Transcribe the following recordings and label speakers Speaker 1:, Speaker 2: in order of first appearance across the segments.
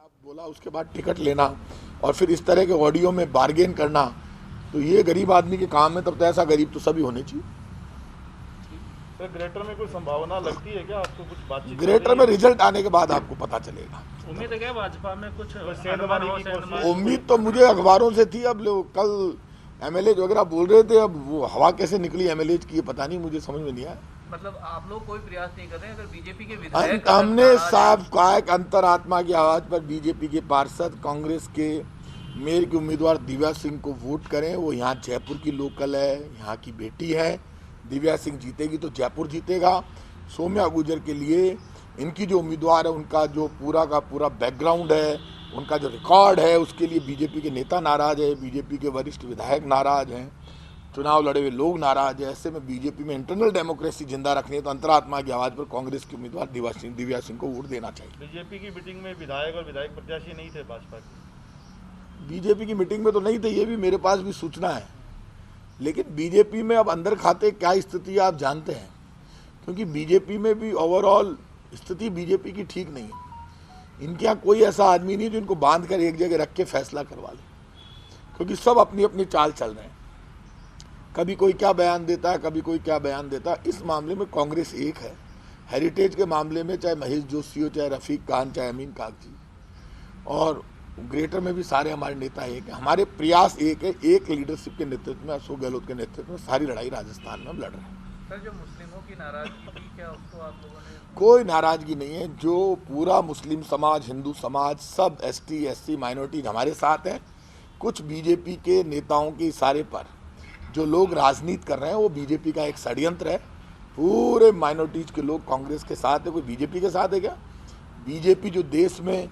Speaker 1: आप बोला उसके बाद टिकट लेना और फिर इस तरह के ऑडियो में बार्गेन करना, तो ये गरीब आदमी के काम है। तब तो ऐसा गरीब तो सभी होने चाहिए।
Speaker 2: सर, ग्रेटर में कोई संभावना लगती है क्या आपको? कुछ बातचीत
Speaker 1: ग्रेटर में रिजल्ट आने के बाद आपको पता चलेगा।
Speaker 3: उम्मीद है क्या भाजपा में कुछ
Speaker 2: सेंधमारी की कोशिश?
Speaker 1: उम्मीद तो मुझे अखबारों से थी। अब लोग कल एमएलए वगैरह बोल रहे थे, अब वो हवा कैसे निकली एमएलए की पता नहीं, मुझे समझ में नहीं आया।
Speaker 4: मतलब आप लोग कोई प्रयास नहीं कर रहे हैं? अगर बीजेपी के विधायक
Speaker 1: हमने साफ कहा है कि अंतरात्मा की आवाज पर बीजेपी के पार्षद कांग्रेस के मेयर के उम्मीदवार दिव्या सिंह को वोट करें। वो यहाँ जयपुर की लोकल है, यहाँ की बेटी है। दिव्या सिंह जीतेगी तो जयपुर जीतेगा। सौम्या गुर्जर के लिए इनकी जो उम्मीदवार है उनका जो पूरा का पूरा बैकग्राउंड है, उनका जो रिकॉर्ड है, उसके लिए बीजेपी के नेता नाराज है, बीजेपी के वरिष्ठ विधायक नाराज हैं, चुनाव लड़े हुए लोग नाराज है। ऐसे में बीजेपी में इंटरनल डेमोक्रेसी जिंदा रखनी है तो अंतरात्मा की आवाज़ पर कांग्रेस के उम्मीदवार दिव्या सिंह को वोट देना चाहिए।
Speaker 2: बीजेपी की मीटिंग में विधायक और विधायक प्रत्याशी नहीं थे भाजपा के?
Speaker 1: बीजेपी की मीटिंग में तो नहीं थे, ये भी मेरे पास भी सूचना है। लेकिन बीजेपी में अब अंदर खाते क्या स्थिति आप जानते हैं, क्योंकि बीजेपी में भी ओवरऑल स्थिति बीजेपी की ठीक नहीं है। इनके यहाँ कोई ऐसा आदमी नहीं जो इनको बांध कर एक जगह रख के फैसला करवा ले, क्योंकि सब अपनी अपनी चाल चल रहे हैं। कभी कोई क्या बयान देता है, कभी कोई क्या बयान देता है। इस मामले में कांग्रेस एक है। हेरिटेज के मामले में चाहे महेश जोशी हो, चाहे रफीक खान, चाहे अमीन कागजी, और ग्रेटर में भी सारे हमारे नेता एक है। हमारे प्रयास एक है, एक लीडरशिप के नेतृत्व में, अशोक गहलोत के नेतृत्व में सारी लड़ाई राजस्थान में हम लड़ रहे हैं।
Speaker 4: सर, जो मुस्लिमों की नाराजगी थी, क्या उसको आप लोगों ने?
Speaker 1: कोई नाराजगी नहीं है। जो पूरा मुस्लिम समाज, हिंदू समाज, सब एसटी एससी माइनॉरिटीज हमारे साथ हैं। कुछ बीजेपी के नेताओं के इशारे पर जो लोग राजनीति कर रहे हैं वो बीजेपी का एक षड्यंत्र है। पूरे माइनॉरिटीज के लोग कांग्रेस के साथ है, कोई बीजेपी के साथ है क्या? बीजेपी जो देश में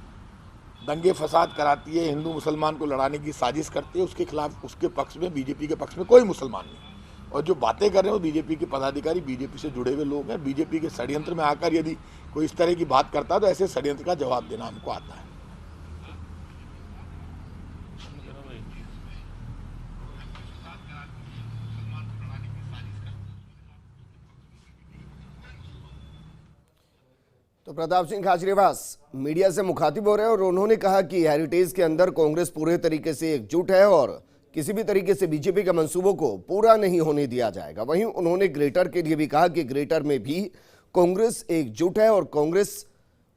Speaker 1: दंगे फसाद कराती है, हिंदू मुसलमान को लड़ाने की साजिश करती है, उसके खिलाफ, उसके पक्ष में, बीजेपी के पक्ष में कोई मुसलमान नहीं। और जो बातें कर रहे हैं वो बीजेपी के पदाधिकारी, बीजेपी से जुड़े हुए लोग हैं। बीजेपी के षड्यंत्र में आकर यदि कोई इस तरह की बात करता है तो ऐसे षड्यंत्र का जवाब देना हमको आता है।
Speaker 5: तो प्रताप सिंह खाचरियावास मीडिया से मुखातिब हो रहे हैं और उन्होंने कहा कि हेरिटेज के अंदर कांग्रेस पूरे तरीके से एकजुट है और किसी भी तरीके से बीजेपी के मंसूबों को पूरा नहीं होने दिया जाएगा। वहीं उन्होंने ग्रेटर के लिए भी कहा कि ग्रेटर में भी कांग्रेस एकजुट है और कांग्रेस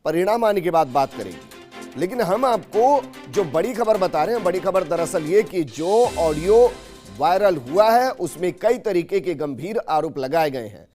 Speaker 5: परिणाम आने के बाद बात करेगी। लेकिन हम आपको जो बड़ी खबर बता रहे हैं, बड़ी खबर दरअसल ये कि जो ऑडियो वायरल हुआ है उसमें कई तरीके के गंभीर आरोप लगाए गए हैं।